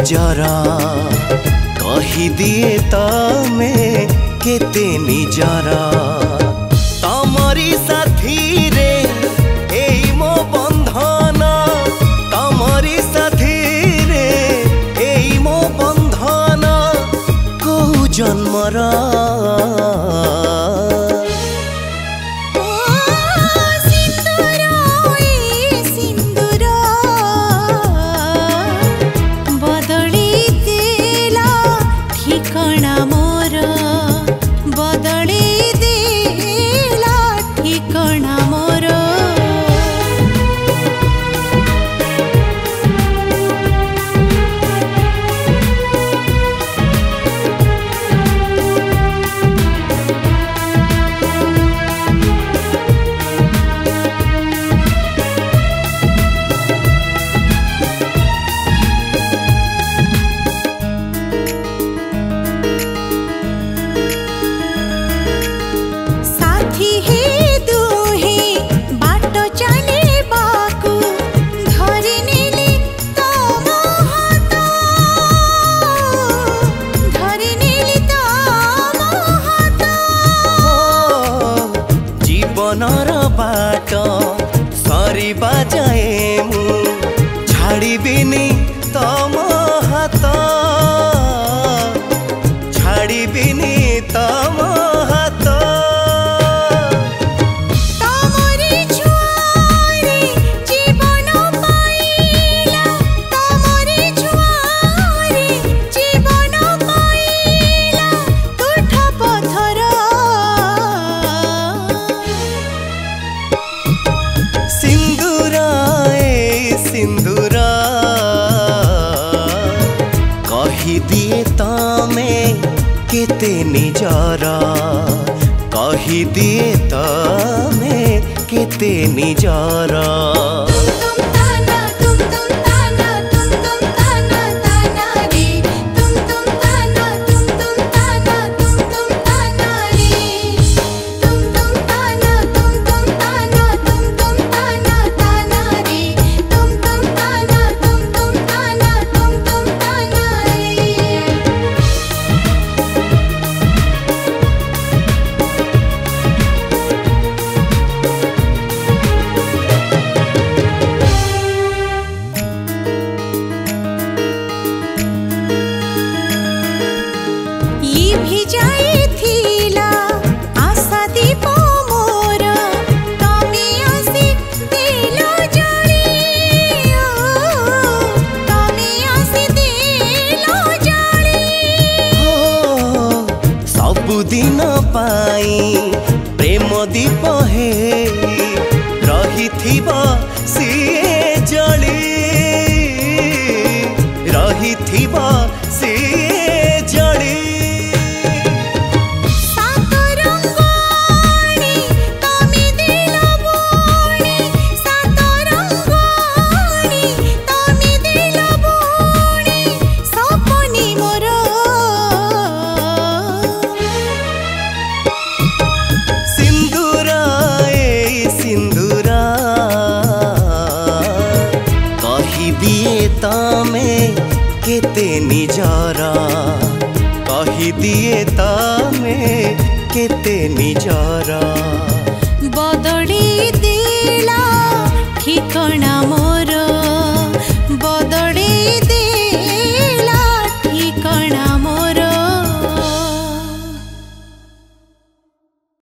निजर कही दिए तमे केते निजर तमरी साथी रे एई मो बंधन तमरी साथी रे एई मो बंधन को जन्मर बाट सरीबा जाए मु छाड़बिनी तम हाथ छाड़बिनी तम हाथ सिंदूरा कही दिए तमे केते निजर कही दिए तमे केते निजर दिन पाई प्रेम दीप हे रही थिबा सीए जली रही थिबा सीए जली तमे केते निजर कही दिए तमे केते निजर बदली दिला ठिकाना।